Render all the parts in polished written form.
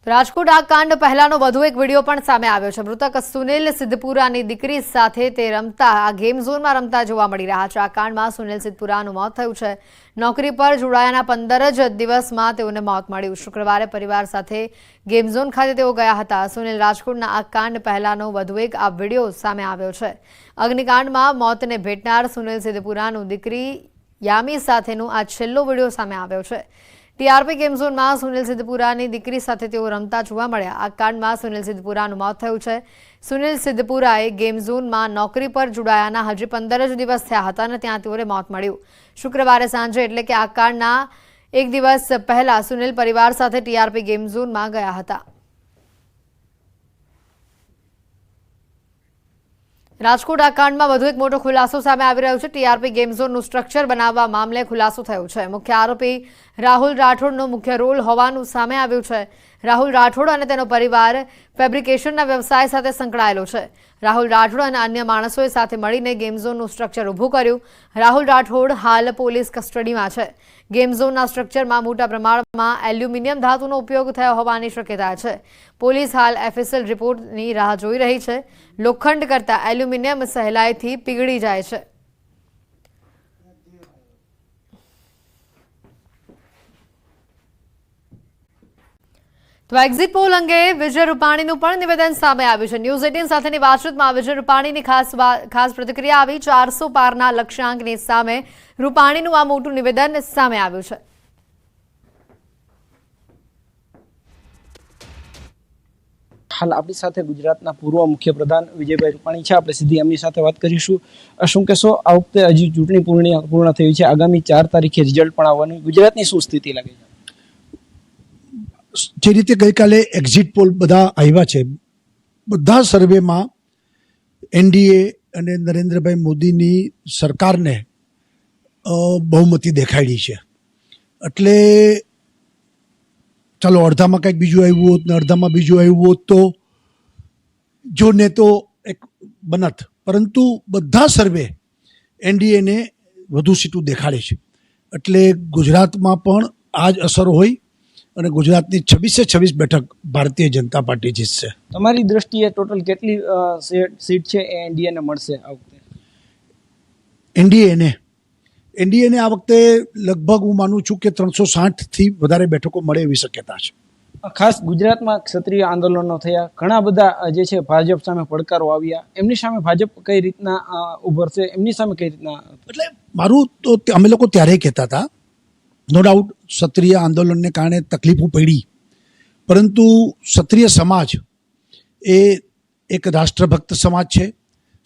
રાજકોટ આ કાંડ પહેલાનો વધુ એક વિડીયો પણ સામે આવ્યો છે। મૃતક સુનિલ સિદ્ધપુરાની દીકરી સાથે તે રમતા આ ગેમ ઝોનમાં રમતા જોવા મળી રહ્યા છે। આ કાંડમાં સુનિલ સિદ્ધપુરાનું મોત થયું છે। નોકરી પર જોડાયાના 15 જ દિવસમાં તેઓને મોત મળ્યું। શુક્રવારે પરિવાર સાથે ગેમ ઝોન ખાતે તેઓ ગયા હતા। સુનિલ રાજકોટના આ કાંડ પહેલાનો વધુ એક આ વિડીયો સામે આવ્યો છે। અગ્નિકાંડમાં મોતને ભેટનાર સુનિલ સિદ્ધપુરાનું દીકરી યામી સાથેનો આ છેલ્લો વિડીયો સામે આવ્યો છે। ટીઆરપી ગેમ ઝોનમાં સુનિલ સિદ્ધપુરાની દીકરી સાથે તેઓ રમતા જોવા મળ્યા। આ કાંડમાં સુનિલ સિદ્ધપુરાનું મોત થયું છે। સુનિલ સિદ્ધપુરાએ ગેમ ઝોનમાં નોકરી પર જોડાયાના હજી 15 જ દિવસ થયા હતા અને ત્યાં તેઓને મોત મળ્યું। શુક્રવારે સાંજે એટલે કે આ કાંડના એક દિવસ પહેલા સુનિલ પરિવાર સાથે ટીઆરપી ગેમ ઝોનમાં ગયા હતા। રાજકોટ આ કાંડમાં વધુ એક મોટો ખુલાસો સામે આવી રહ્યો છે। ટીઆરપી ગેમ ઝોનનું સ્ટ્રક્ચર બનાવવા મામલે ખુલાસો થયો છે। મુખ્ય આરોપી રાહુલ રાઠોડનો મુખ્ય રોલ હોવાનું સામે આવ્યું છે। રાહુલ રાઠોડ અને તેનો પરિવાર ફેબ્રિકેશનના વ્યવસાય સાથે સંકળાયેલો છે। રાહુલ રાઠોડ અને અન્ય માણસોએ સાથે મળીને ગેમ ઝોનનું સ્ટ્રક્ચર ઊભું કર્યું। રાહુલ રાઠોડ હાલ પોલીસ કસ્ટડીમાં છે। ગેમ ઝોનના સ્ટ્રક્ચરમાં મોટા પ્રમાણમાં એલ્યુમિનિયમ ધાતુનો ઉપયોગ થયો હોવાની શક્યતા છે। પોલીસ હાલ એફએસએલ રિપોર્ટની રાહ જોઈ રહી છે। લોખંડ કરતા એલ્યુમિનિયમ સહેલાઈથી પીગળી જાય છે। તો એક્ઝિટ પોલ અંગે વિજય રૂપાણીનું પણ નિવેદન સામે આવ્યું છે। ન્યૂઝ 18 સાથેની વાતચીતમાં વિજય રૂપાણીની ખાસ પ્રતિક્રિયા આવી। 400 પારના લક્ષ્યાંકની સામે રૂપાણીનું આ મોટું નિવેદન સામે આવ્યું છે। હાલ આપણી સાથે ગુજરાતના પૂર્વ મુખ્યપ્રધાન વિજયભાઈ રૂપાણી છે। આપણે સીધી એમની સાથે વાત કરીશું। શું કહેશો, આ વખતે હજી ચૂંટણી પૂર્ણ થઈ છે, આગામી 4 તારીખે રિઝલ્ટ પણ આવવાનું, ગુજરાતની શું સ્થિતિ લાગે છે? જે રીતે ગઈકાલે એક્ઝિટ પોલ બધા આવ્યા છે, બધા સર્વેમાં એનડીએ અને નરેન્દ્રભાઈ મોદીની સરકારને બહુમતી દેખાડી છે। એટલે ચાલો અડધામાં કંઈક બીજું આવ્યું હોત ને અડધામાં બીજું આવ્યું હોત તો જો ને તો એક બનત, પરંતુ બધા સર્વે એનડીએને વધુ સીટો દેખાડે છે। એટલે ગુજરાતમાં પણ આ જ અસર હોય અને ગુજરાતની 26 બેઠક ભારતીય જનતા પાર્ટી જીતશે। તમારી દ્રષ્ટિએ ટોટલ કેટલી સીટ છે એ એનડીએને મળશે આ વખતે? એનડીએને આ વખતે લગભગ હું માનું છું કે 360થી વધારે બેઠકો મળે એવી શક્યતા છે। ખાસ ગુજરાતમાં ક્ષત્રિય આંદોલનો થયા, ઘણા બધા જે છે ભાજપ સામે પડકારો આવ્યા, એમની સામે ભાજપ કઈ રીતના ઉભરશે, એમની સામે કઈ રીતના? એટલે મારું તો અમે લોકો ત્યારે કહેતા હતા, નો ડાઉટ ક્ષત્રિય આંદોલનને કારણે તકલીફો પડી, પરંતુ ક્ષત્રિય સમાજ એ એક રાષ્ટ્રભક્ત સમાજ છે।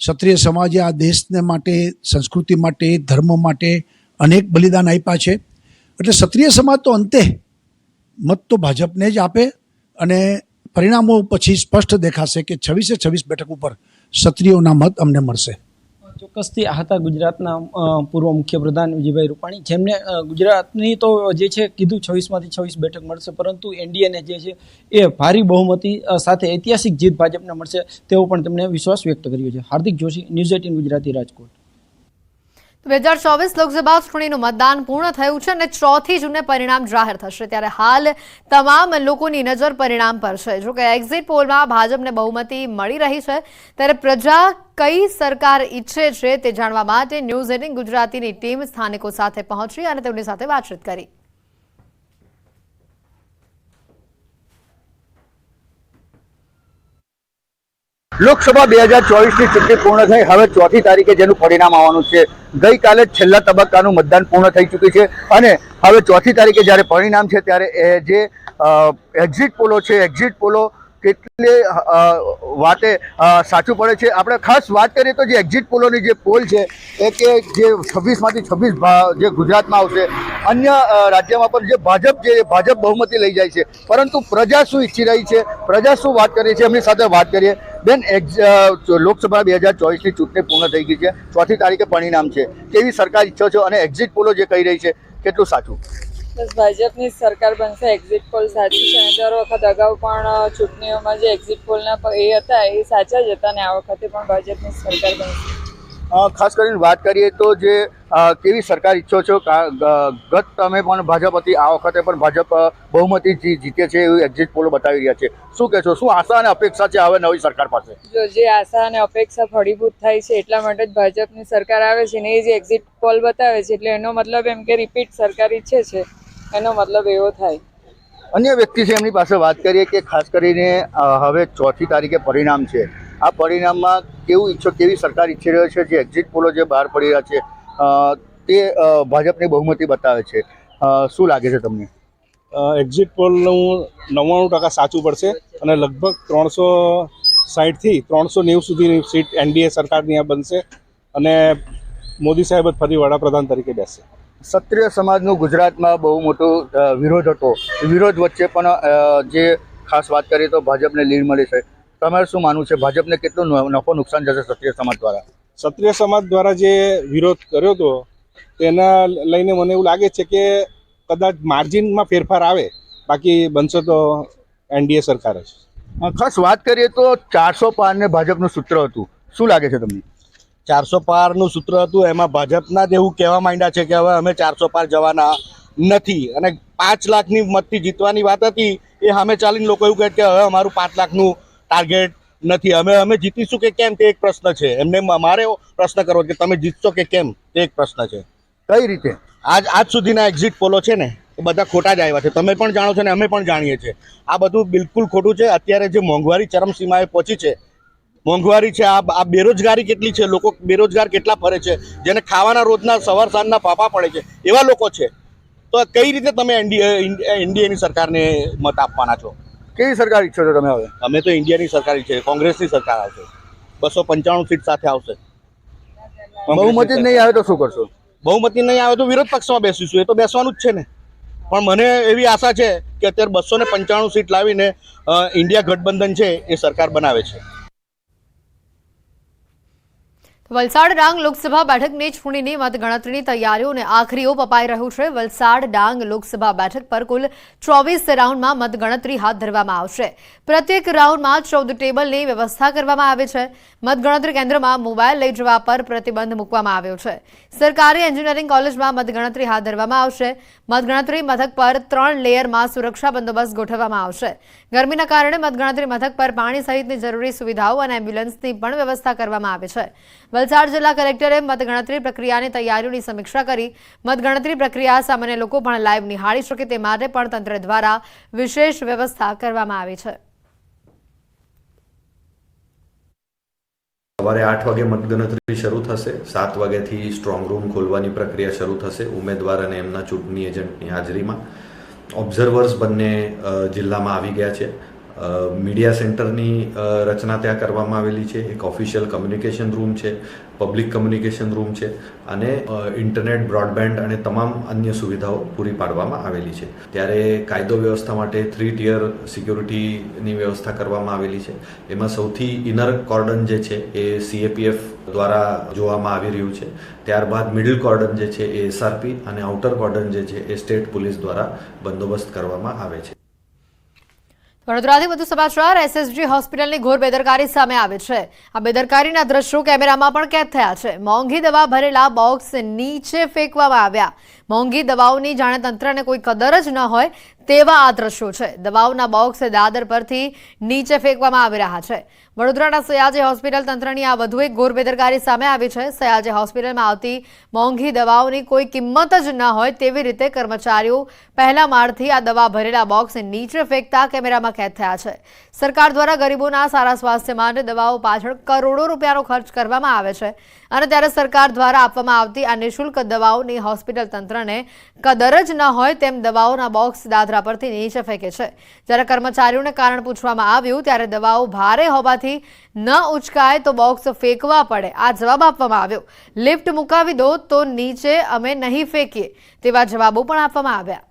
ક્ષત્રિય સમાજે આ દેશને માટે, સંસ્કૃતિ માટે, ધર્મ માટે અનેક બલિદાન આપ્યા છે। એટલે ક્ષત્રિય સમાજ તો અંતે મત તો ભાજપને જ આપે અને પરિણામો પછી સ્પષ્ટ દેખાશે કે 26 બેઠક ઉપર ક્ષત્રિયોના મત અમને મળશે। ચોક્કસથી આ હતા ગુજરાતના પૂર્વ મુખ્યપ્રધાન વિજયભાઈ રૂપાણી, જેમને ગુજરાતની તો જે છે કીધું 26માંથી 26 બેઠક મળશે, પરંતુ એનડીએને જે છે એ ભારી બહુમતી સાથે ઐતિહાસિક જીત ભાજપને મળશે તેવો પણ તેમણે વિશ્વાસ વ્યક્ત કર્યો છે। હાર્દિક જોશી, ન્યૂઝ 18 ગુજરાતી, રાજકોટ। 2024 લોકસભા ચૂંટણીનું મતદાન પૂર્ણ થયું છે અને 4 જૂને પરિણામ જાહેર થશે। ત્યારે હાલ તમામ લોકોની નજર પરિણામ પર છે। જો કે એક્ઝિટ પોલમાં ભાજપને બહુમતી મળી રહી છે, ત્યારે પ્રજા કઈ સરકાર ઈચ્છે છે તે જાણવા માટે ન્યૂઝ 18 ગુજરાતીની ટીમ સ્થાનિકો સાથે પહોંચી અને તેમની સાથે વાતચીત કરી। લોકસભા 2024ની ચૂંટણી પૂર્ણ થઈ, હવે 4મી તારીખે જેનું પરિણામ આવવાનું છે। ગઈકાલે છેલ્લા તબક્કાનું મતદાન પૂર્ણ થઈ ચૂક્યું છે અને હવે 4મી તારીખે જ્યારે પરિણામ છે ત્યારે જે એક્ઝિટ પોલો છે, એક્ઝિટ પોલો કેટલી વાતે સાચું પડે છે। આપણે ખાસ વાત કરીએ તો જે એક્ઝિટ પોલોની જે પોલ છે એ કે જે 26માંથી 26 જે ગુજરાતમાં આવશે, અન્ય રાજ્યમાં પણ જે ભાજપ બહુમતી લઈ જાય છે, પરંતુ પ્રજા શું ઈચ્છી રહી છે, પ્રજા શું વાત કરી છે, એમની સાથે વાત કરીએ। બેન, લોકસભા 2024ની ચૂંટણી પૂર્ણ થઈ ગઈ છે, 4મી તારીખે પરિણામ છે, કેવી સરકાર ઈચ્છો છો અને એક્ઝિટ પોલો જે કહી રહી છે કેટલું સાચું? બસ ભાજપની સરકાર બનશે, એક્ઝિટ પોલ સાચી છે। દર વખત અગાઉ પણ ચૂંટણીઓમાં જે એક્ઝિટ પોલના એ હતા એ સાચા જ હતા અને આ વખતે પણ ભાજપની સરકાર બનશે। ખાસ કરીને વાત કરીએ તો જે કેવી સરકાર ઈચ્છો છો? ગત તમે પણ ભાજપ હતી, આ વખતે પણ ભાજપ બહુમતી જીતે છે એવું એક્ઝિટ પોલો બતાવી રહ્યા છે. શું કહેશો? શું આશા અને અપેક્ષા છે હવે નવી સરકાર પાસે? જો જે આશા અને અપેક્ષા ફળીભૂત થાય છે એટલા માટે જ ભાજપની સરકાર આવે છે ને એ જે એક્ઝિટ પોલ બતાવે છે એટલે એનો મતલબ એમ કે રિપીટ સરકાર ઈચ્છે છે, એનો મતલબ એવો થાય. અન્ય વ્યક્તિ છે એમની પાસે વાત કરીએ કે ખાસ કરીને હવે 4મી તારીખે પરિણામ છે. આ પરિણામમાં કેવી સરકાર ઈચ્છી રહ્યો છે? જે એક્ઝિટ પોલો જે બહાર પડી રહ્યા છે તે ભાજપની બહુમતી બતાવે છે. શું લાગે છે તમને? એક્ઝિટ પોલનું 99% સાચું પડશે અને લગભગ 360 થી 390 સુધીની સીટ એનડીએ સરકારની આ બનશે અને મોદી સાહેબ જ ફરી વડાપ્રધાન તરીકે બેસશે. ક્ષત્રિય સમાજનું ગુજરાતમાં બહુ મોટો વિરોધ હતો. વિરોધ વચ્ચે પણ જે ખાસ વાત કરીએ તો ભાજપને લીડ મળી છે. તમારે શું માનવું છે? ભાજપને કેટલું નફો નુકસાન જશે ક્ષત્રિય સમાજ દ્વારા? ક્ષત્રિય સમાજ દ્વારા જે વિરોધ કર્યો હતો તેના લઈને મને એવું લાગે છે કે કદાચ માર્જિનમાં ફેરફાર આવે, બાકી બનશે તો એનડીએ સરકાર જ. ખાસ વાત કરીએ તો 400 પારને ભાજપનું સૂત્ર હતું. શું લાગે છે તમને? 400 પારનું સૂત્ર હતું, એમાં ભાજપના જ એવું કહેવા માંડ્યા છે કે હવે અમે 400 પાર જવાના નથી અને 5 લાખની મતથી જીતવાની વાત હતી એ સામે ચાલીને લોકો એવું કહે કે હવે અમારું 5 લાખનું ટાર્ગેટ નથી, અમે જીતીશું કે કેમ તે એક પ્રશ્ન છે. એમને અમારે પ્રશ્ન કરવો કે તમે જીતશો કે કેમ તે એક પ્રશ્ન છે. કઈ રીતે? આજ સુધીના એક્ઝિટ પોલો છે ને એ બધા ખોટા જ આવ્યા છે. તમે પણ જાણો છો ને અમે પણ જાણીએ છીએ. આ બધું બિલકુલ ખોટું છે. અત્યારે જે મોંઘવારી ચરમસીમાએ પહોંચી છે, મોંઘવારી છે, આ બેરોજગારી કેટલી છે, લોકો બેરોજગાર કેટલા ફરે છે, જેને ખાવાના રોજના સવાર સાંજના ફાફા પડે છે એવા લોકો છે. તો કઈ રીતે તમે એનડીએની સરકારને મત આપવાના છો? કેવી સરકાર ઈચ્છો છો તમે હવે? અમે તો ઇન્ડિયાની સરકાર છે, કોંગ્રેસની સરકાર આવશે, 295 સીટ સાથે આવશે. બહુમતી જ નહીં આવે તો શું કરશો? બહુમતી નહીં આવે તો વિરોધ પક્ષમાં બેસીશું, એ તો બેસવાનું જ છે ને. પણ મને એવી આશા છે કે અત્યારે 295 સીટ લાવીને ઇન્ડિયા ગઠબંધન છે એ સરકાર બનાવે છે. વલસાડ ડાંગ લોકસભા બેઠકની ચૂંટણીની મતગણતરીની તૈયારીઓને આખરી ઓપ અપાઈ રહ્યું છે. વલસાડ ડાંગ લોકસભા બેઠક પર કુલ 24 રાઉન્ડમાં મતગણતરી હાથ ધરવામાં આવશે. પ્રત્યેક રાઉન્ડમાં 14 ટેબલની વ્યવસ્થા કરવામાં આવી છે. મતગણતરી કેન્દ્રમાં મોબાઈલ લઈ જવા પર પ્રતિબંધ મૂકવામાં આવ્યો છે. સરકારી એન્જિનિયરિંગ કોલેજમાં મતગણતરી હાથ ધરવામાં આવશે. મતગણતરી મથક પર 3 લેયરમાં સુરક્ષા બંદોબસ્ત ગોઠવવામાં આવશે. ગરમીના કારણે મતગણતરી મથક પર પાણી સહિતની જરૂરી સુવિધાઓ અને એમ્બ્યુલન્સની પણ વ્યવસ્થા કરવામાં આવી છે. વલસાડ જિલ્લા કલેક્ટરે મતગણતરી પ્રક્રિયાની તૈયારીઓની સમીક્ષા કરી. મતગણતરી પ્રક્રિયા સામાન્ય લોકો પણ લાઈવ નિહાળી શકે તે માટે પણ તંત્ર દ્વારા વિશેષ વ્યવસ્થા કરવામાં આવી છે. સવારે 8 વાગે મતગણતરી શરૂ થશે. 7 વાગ્યાથી સ્ટ્રોંગ રૂમ ખોલવાની પ્રક્રિયા શરૂ થશે ઉમેદવાર અને એમના ચૂંટણી એજન્ટની હાજરીમાં. ઓબ્ઝર્વર્સ બંને જિલ્લામાં આવી ગયા છે. મીડિયા સેન્ટરની રચના ત્યાં કરવામાં આવેલી છે. એક ઓફિશિયલ કમ્યુનિકેશન રૂમ છે, પબ્લિક કમ્યુનિકેશન રૂમ છે અને ઇન્ટરનેટ, બ્રોડબેન્ડ અને તમામ અન્ય સુવિધાઓ પૂરી પાડવામાં આવેલી છે. ત્યારે કાયદો વ્યવસ્થા માટે 3 ટિયર સિક્યોરિટીની વ્યવસ્થા કરવામાં આવેલી છે. એમાં સૌથી ઇનર કોર્ડન જે છે એ સીએપીએફ દ્વારા જોવામાં આવી રહ્યું છે. ત્યારબાદ મિડલ કોર્ડન જે છે એ એસઆરપી અને આઉટર કોર્ડન જે છે એ સ્ટેટ પોલીસ દ્વારા બંદોબસ્ત કરવામાં આવે છે. વડોદરાથી વધુ સમાચાર. એસએસજી હોસ્પિટલની ઘોર બેદરકારી સામે આવે છે. આ બેદરકારીના દ્રશ્યો કેમેરામાં પણ કેદ થયા છે. મોંઘી દવા ભરેલા બોક્સ નીચે ફેંકવામાં આવ્યા. મોંઘી દવાઓની જાણે તંત્રને કોઈ કદર જ ન હોય તેવા આ દ્રશ્યો છે. દવાઓના બોક્સ દાદર પરથી નીચે ફેંકવામાં આવી રહ્યા છે. વડોદરાના સયાજી હોસ્પિટલ તંત્રની આ વધુ એક ઘોર બેદરકારી સામે આવી છે. સયાજી હોસ્પિટલમાં આવતી મોંઘી દવાઓની કોઈ કિંમત જ ન હોય તેવી રીતે કર્મચારીઓ પહેલા માળથી આ દવા ભરેલા બોક્સ નીચે ફેંકતા કેમેરામાં કેદ થયા છે. સરકાર દ્વારા ગરીબોના સારા સ્વાસ્થ્ય માટે દવાઓ પાછળ કરોડો રૂપિયાનો ખર્ચ કરવામાં આવે છે અને ત્યારે સરકાર દ્વારા આપવામાં આવતી આ નિઃશુલ્ક દવાઓની હોસ્પિટલ તંત્રને કદર જ ન હોય તેમ દવાઓના બોક્સ દાદરા પરથી નીચે ફેંકે છે. જ્યારે કર્મચારીઓને કારણ પૂછવામાં આવ્યું ત્યારે દવાઓ ભારે હોવાથી ન ઉચકાય તો બોક્સ ફેંકવા પડે આ જવાબ આપવામાં આવ્યો. લિફ્ટ મુકાવી દો તો નીચે અમે નહીં ફેંકીએ તેવા જવાબો પણ આપવામાં આવ્યા.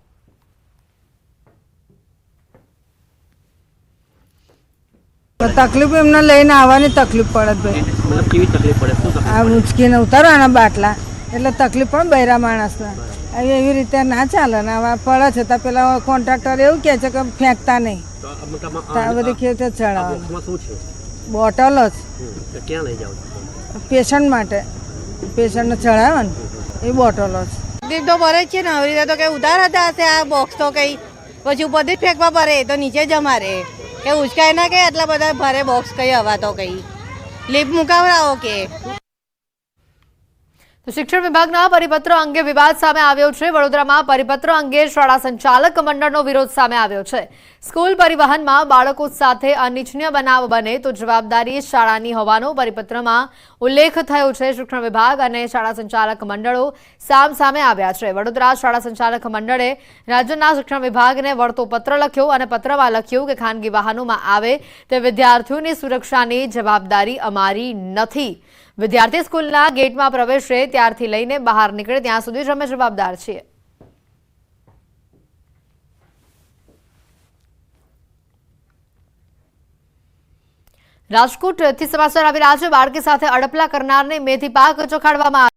તકલીફ એમને લઈને આવવાની તકલીફ પડે ભાઈ. કેવી તકલીફ પડે? શું આ ઉંચકીને ઉતારવાના બાટલા એટલે તકલીફ પણ બૈરા માણસને એવી રીતે ના ચાલે ને. હવે પડે છે તો પેલા કોન્ટ્રાક્ટર એવું કહે છે કે ફેંકતા નહીં, આ બધી કેવી ચડાવવાની શું છે? બોટલ જ ક્યાં લઈ જાવ? પેશન્ટ માટે. પેશન્ટને ચડાવે ને એ બોટલો છે. તકલીફ તો પડે જ છે ને. આવી રીતે તો કંઈ ઉધાર હતા હશે આ બોક્સ તો કંઈ પછી ઉપરથી જ ફેંકવા પડે તો નીચે જ અમારે કે ઉચકાય ના કે આટલા બધા ભારે બોક્સ કંઈ હવા તો કંઈ લીપ મુકાવડાવો કે. તો શિક્ષણ વિભાગના પરિપત્ર અંગે વિવાદ સામે આવ્યો છે. વડોદરામાં પરિપત્ર અંગે શાળા સંચાલક મંડળનો વિરોધ સામે આવ્યો છે. સ્કૂલ પરિવહનમાં બાળકો સાથે અનિચ્છનીય બનાવ બને તો જવાબદારી શાળાની હોવાનો પરિપત્રમાં ઉલ્લેખ થયો છે. શિક્ષણ વિભાગ અને શાળા સંચાલક મંડળો સામે આવ્યા છે. વડોદરા શાળા સંચાલક મંડળે રાજ્યના શિક્ષણ વિભાગને વળતો પત્ર લખ્યો અને પત્રમાં લખ્યું કે ખાનગી વાહનોમાં આવે તે વિદ્યાર્થીઓની સુરક્ષાની જવાબદારી અમારી નથી. વિદ્યાર્થી સ્કૂલના ગેટમાં પ્રવેશે ત્યારથી લઈને બહાર નીકળે ત્યાં સુધી જ અમે જવાબદાર છીએ. રાજકોટથી સમાચાર આવી રહ્યા છે. બાળકી સાથે અડપલા કરનારને મેથી પાક ચોખાડવામાં